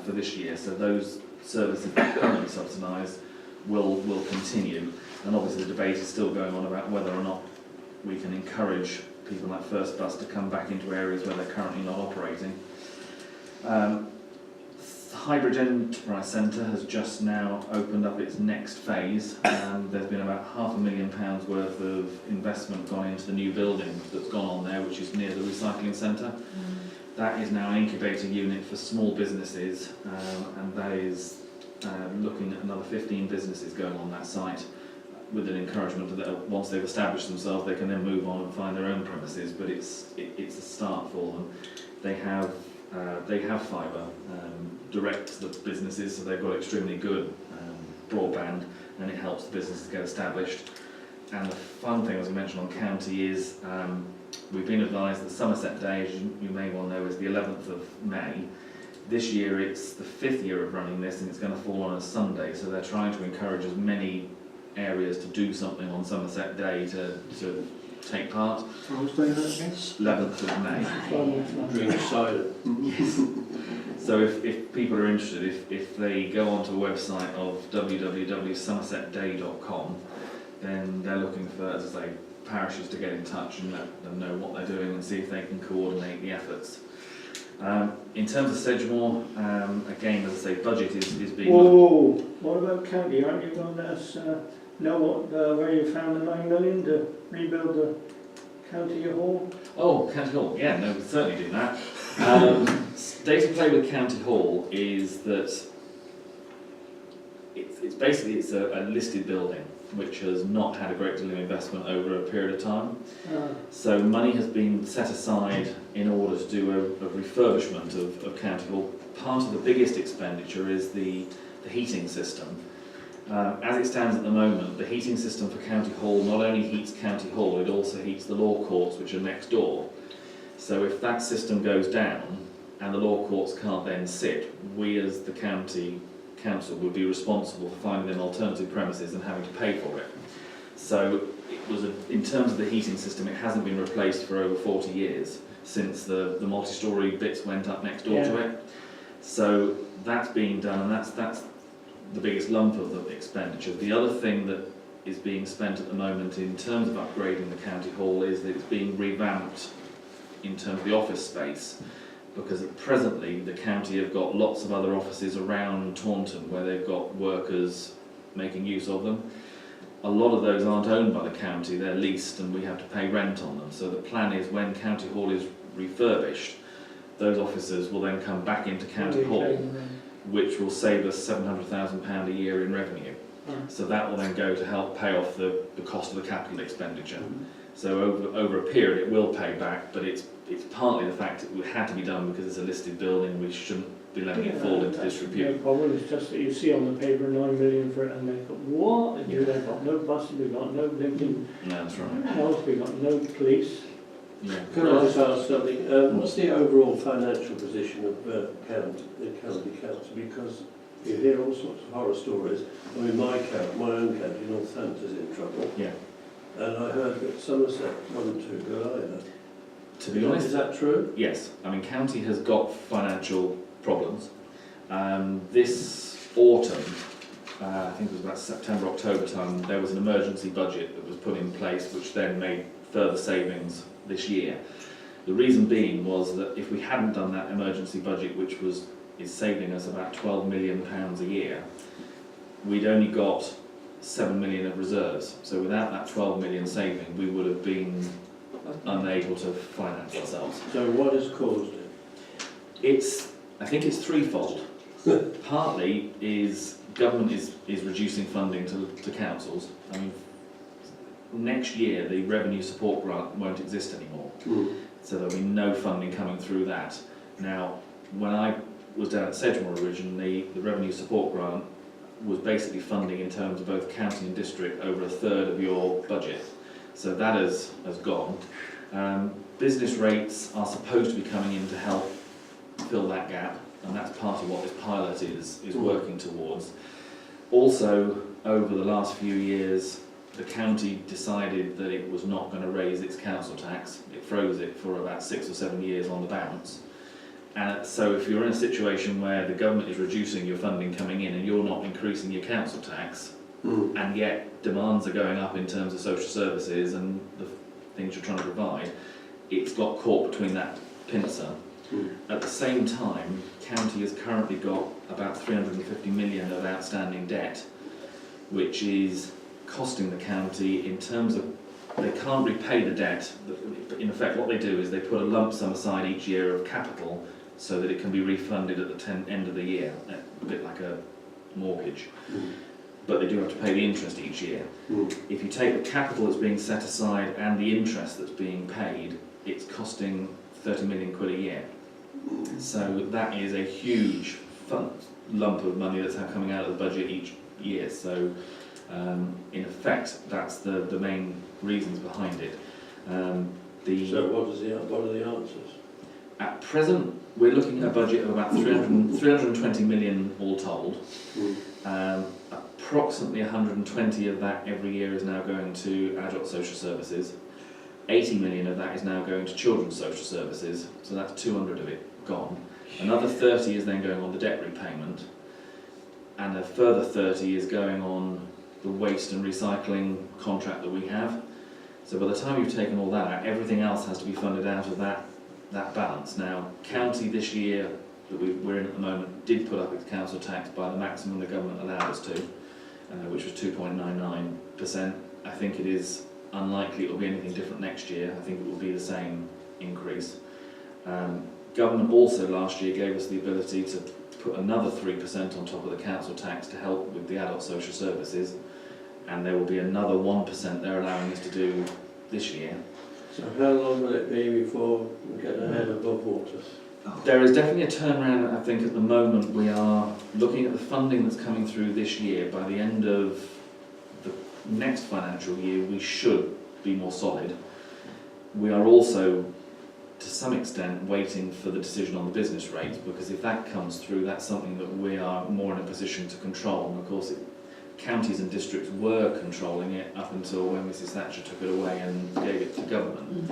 for this year. So those services that are currently subsidised will continue. And obviously the debate is still going on about whether or not we can encourage people like First Bus to come back into areas where they're currently not operating. Hybrid Enterprise Centre has just now opened up its next phase. There's been about £500,000 worth of investment gone into the new building that's gone on there, which is near the recycling centre. That is now an incubator unit for small businesses, and that is looking at another 15 businesses going on that site, with an encouragement that once they've established themselves, they can then move on and find their own premises. But it's a start for them. They have fibre direct to the businesses, so they've got extremely good broadband, and it helps the businesses get established. And the fun thing, as I mentioned on county, is we've been advised that Somerset Day, as you may well know, is the 11th of May. This year it's the 5th year of running this, and it's going to fall on a Sunday, so they're trying to encourage as many areas to do something on Somerset Day to take part. Which day is that again? 11th of May. Drink cider. So if people are interested, if they go onto a website of www.somersetday.com, then they're looking for, as I say, parishes to get in touch and let them know what they're doing and see if they can coordinate the efforts. In terms of Sedgemoor, again, as I say, budget is being... Whoa, what about county? Aren't you going to let us know where you found the 9 million to rebuild the county hall? Oh, County Hall, yeah, no, we'll certainly do that. State of play with County Hall is that it's basically a listed building which has not had a great deal of investment over a period of time. So money has been set aside in order to do a refurbishment of County Hall. Part of the biggest expenditure is the heating system. As it stands at the moment, the heating system for County Hall not only heats County Hall, it also heats the law courts, which are next door. So if that system goes down and the law courts can't then sit, we as the county council would be responsible for finding them alternative premises and having to pay for it. So it was in terms of the heating system, it hasn't been replaced for over 40 years since the multi-storey bits went up next door to it. So that's being done, and that's the biggest lump of the expenditure. The other thing that is being spent at the moment in terms of upgrading the county hall is that it's being revamped in terms of the office space, because presently the county have got lots of other offices around Taunton where they've got workers making use of them. A lot of those aren't owned by the county, they're leased and we have to pay rent on them. So the plan is when County Hall is refurbished, those officers will then come back into County Hall, which will save us £700,000 a year in revenue. So that will then go to help pay off the cost of the capital expenditure. So over a period it will pay back, but it's partly the fact that it had to be done because it's a listed building. We shouldn't be letting it fall into disrepute. No problem, it's just that you see on the paper 9 million for it and they thought, what? And they've got no buses, we've got no blinking No, that's right. health, we've got no police. Yeah. Can I just ask something? What's the overall financial position of the county council? Because you hear all sorts of horror stories. I mean, my own county, Northampton's in trouble. Yeah. And I heard that Somerset wasn't too good either. To be honest, is that true? yes. I mean, county has got financial problems. This autumn, I think it was about September, October time, there was an emergency budget that was put in place, which then made further savings this year. The reason being was that if we hadn't done that emergency budget, which was is saving us about £12 million a year. We'd only got 7 million of reserves, so without that 12 million saving, we would have been unable to finance ourselves. So what has caused it? I think it's threefold. Partly is government is reducing funding to councils. I mean, next year the revenue support grant won't exist anymore, so there'll be no funding coming through that. Now, when I was down at Sedgemoor originally, the revenue support grant was basically funding in terms of both county and district over a third of your budget. So that has gone. Business rates are supposed to be coming in to help fill that gap, and that's part of what this pilot is working towards. Also, over the last few years, the county decided that it was not going to raise its council tax. It froze it for about 6 or 7 years on the bounce. And so if you're in a situation where the government is reducing your funding coming in and you're not increasing your council tax, and yet demands are going up in terms of social services and the things you're trying to provide, it's got caught between that pincer. At the same time, county has currently got about 350 million of outstanding debt, which is costing the county in terms of they can't repay the debt. In effect, what they do is they put a lump sum aside each year of capital so that it can be refunded at the end of the year, a bit like a mortgage. But they do have to pay the interest each year. If you take the capital that's being set aside and the interest that's being paid, it's costing 30 million quid a year. So that is a huge lump of money that's coming out of the budget each year. So in effect, that's the main reasons behind it. So what are the answers? At present, we're looking at a budget of about 320 million all told. Approximately 120 of that every year is now going to adult social services. 80 million of that is now going to children's social services, so that's 200 of it gone. Another 30 is then going on the debt repayment, and a further 30 is going on the waste and recycling contract that we have. So by the time you've taken all that out, everything else has to be funded out of that balance. Now, county this year that we're in at the moment did put up its council tax by the maximum the government allowed us to, which was 2.99%. I think it is unlikely it will be anything different next year. I think it will be the same increase. Government also last year gave us the ability to put another 3% on top of the council tax to help with the adult social services, and there will be another 1% they're allowing us to do this year. So how long will it be before we get our head above water? There is definitely a turnaround. I think at the moment we are looking at the funding that's coming through this year. By the end of the next financial year, we should be more solid. We are also, to some extent, waiting for the decision on the business rates, because if that comes through, that's something that we are more in a position to control. And of course, counties and districts were controlling it up until when Mrs Thatcher took it away and gave it to government.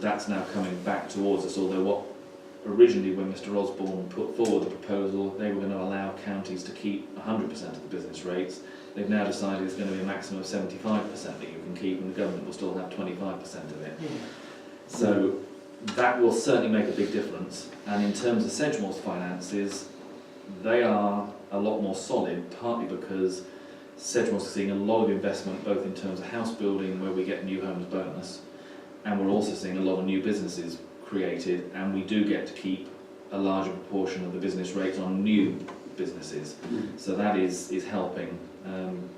That's now coming back towards us, although originally when Mr Osborne put forward the proposal, they were going to allow counties to keep 100% of the business rates. They've now decided it's going to be a maximum of 75% that you can keep, and the government will still have 25% of it. So that will certainly make a big difference. And in terms of Sedgemoor's finances, they are a lot more solid, partly because Sedgemoor's seeing a lot of investment both in terms of house building, where we get new homes bonus, and we're also seeing a lot of new businesses created, and we do get to keep a larger proportion of the business rates on new businesses. So that is helping.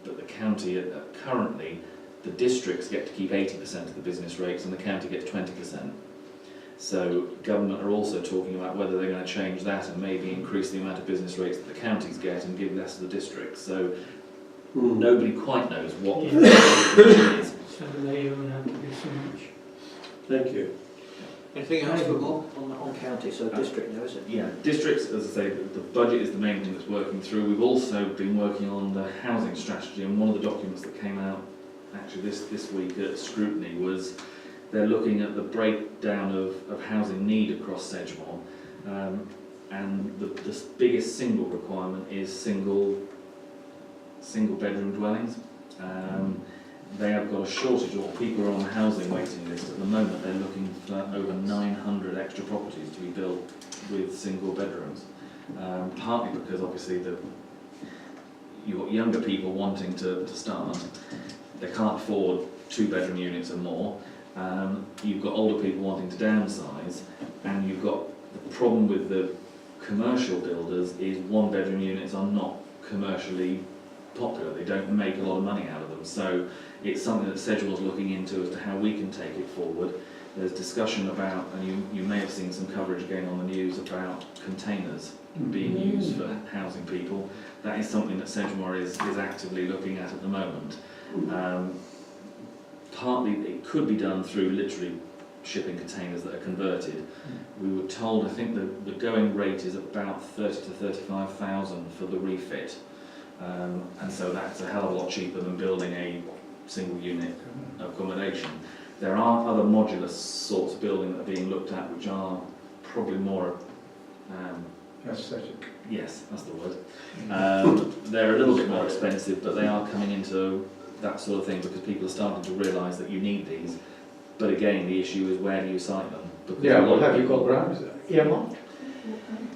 But the county, currently, the districts get to keep 80% of the business rates and the county gets 20%. So government are also talking about whether they're going to change that and maybe increase the amount of business rates that the counties get and give less to the districts. So nobody quite knows what the is. So they don't have to do so much. Thank you. Anything else for more on county, so district now, is it? Yeah, districts, as I say, the budget is the main thing that's working through. We've also been working on the housing strategy, and one of the documents that came out actually this week at scrutiny was they're looking at the breakdown of housing need across Sedgemoor, and the biggest single requirement is single bedroom dwellings. They have got a shortage, or people are on the housing waiting list at the moment. They're looking for over 900 extra properties to be built with single bedrooms. partly because obviously you've got younger people wanting to start, they can't afford 2-bedroom units and more, you've got older people wanting to downsize, and you've got the problem with the commercial builders is 1-bedroom units are not commercially popular, they don't make a lot of money out of them, so it's something that Sedgemoor's looking into as to how we can take it forward. There's discussion about, and you may have seen some coverage again on the news about containers being used for housing people. That is something that Sedgemoor is actively looking at the moment. Partly it could be done through literally shipping containers that are converted. We were told, I think the going rate is about 30 to 35,000 for the refit. And so that's a hell of a lot cheaper than building a single unit accommodation. There are other modular sorts of building that are being looked at which are probably more Aesthetic. yes, that's the word. They're a little bit more expensive, but they are coming into that sort of thing because people are starting to realise that you need these. But again, the issue is where do you site them? Because Yeah, a lot well, of have you people- got grounds earmarked?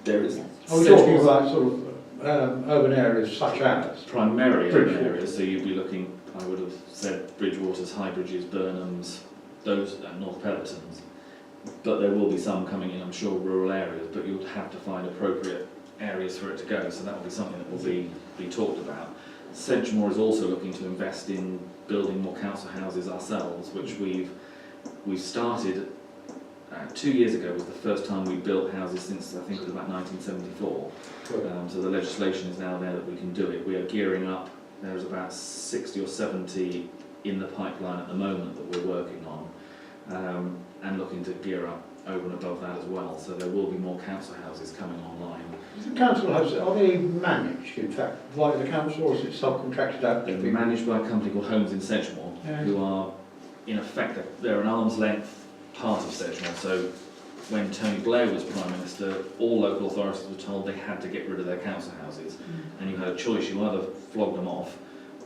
There is Are we talking about sort of urban areas such as? primarily urban Bridgewater. areas, so you'd be looking, I would have said Bridgewaters, Highbridges, Burnhams, those, and North Pelotons. But there will be some coming in, I'm sure, rural areas, but you'll have to find appropriate areas for it to go, so that will be something that will be talked about. Sedgemoor is also looking to invest in building more council houses ourselves, which we've started 2 years ago was the first time we built houses since I think it was about 1974. So the legislation is now there that we can do it. We are gearing up. There's about 60 or 70 in the pipeline at the moment that we're working on, and looking to gear up over and above that as well. So there will be more council houses coming online. The council houses, are they managed, in fact, by the council, or is it subcontracted out to They're people? managed by a company called Homes in Sedgemoor, Yeah. who are, in effect, they're an arm's length part of Sedgemoor. So when Tony Blair was Prime Minister, all local authorities were told they had to get rid of their council houses. And you had a choice, you either flogged them off,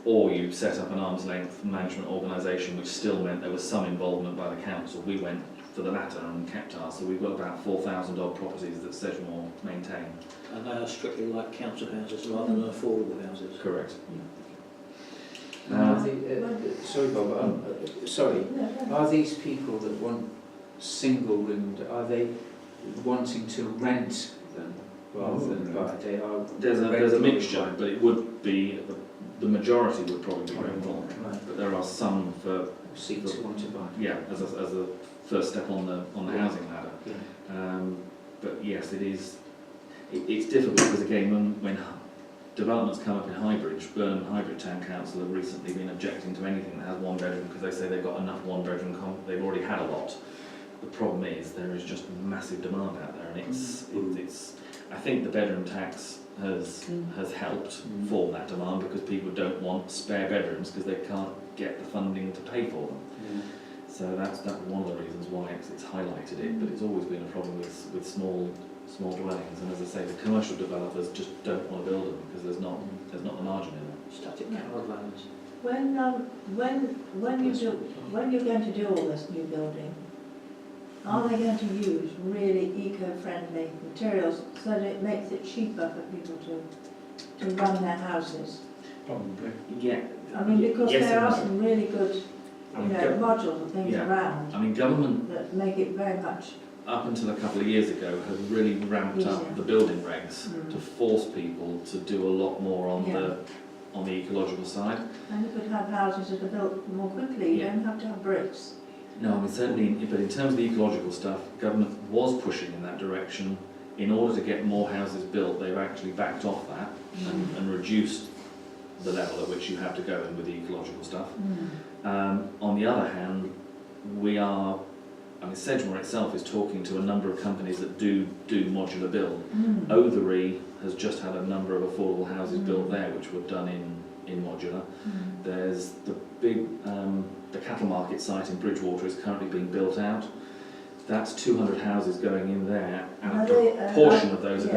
or you set up an arm's length management organisation, which still meant there was some involvement by the council. We went for the latter and kept ours, so we've got about 4,000 odd properties that Sedgemoor maintain. And they are strictly like council houses rather than affordable houses. Correct. Sorry, Bob. Sorry. Are these people that want single roomed? Are they wanting to rent them rather than buy? They are. There's a rental mixture, required. but it would be, the majority would probably be rental. Right. But there are some for, Seek to want to buy. yeah, as a first step on the housing ladder. Yeah. But yes, it's difficult because again, when developments come up in Highbridge, Burnham and Highbridge Town Council have recently been objecting to anything that has 1 bedroom because they say they've got enough 1 bedroom, they've already had a lot. The problem is there is just massive demand out there, and it's I think the bedroom tax has helped form that demand because people don't want spare bedrooms because they can't get the funding to pay for them. So that's one of the reasons why it's highlighted it, but it's always been a problem with small dwellings, and as I say, the commercial developers just don't want to build them because there's not the margin in it. Static caravans. When you're going to do all this new building, are they going to use really eco-friendly materials so that it makes it cheaper for people to run their houses? Probably. Yeah. I mean, because Yes there and are no. some really good, I mean, go- modules and things Yeah. around I mean, government that make it very much. up until a couple of years ago has really ramped up Easier. the building regs Mm. to force people to do a lot more on the ecological side. And you could have houses that are built more quickly. You Yeah. don't have to have bricks. No, I mean certainly, but in terms of the ecological stuff, government was pushing in that direction. In order to get more houses built, they've actually backed off that and reduced the level at which you have to go in with the ecological stuff. On the other hand, Sedgemoor itself is talking to a number of companies that do modular build. Othery has just had a number of affordable houses built there, which were done in modular. There's the big, the cattle market site in Bridgewater is currently being built out. That's 200 houses going in there, and a portion of those are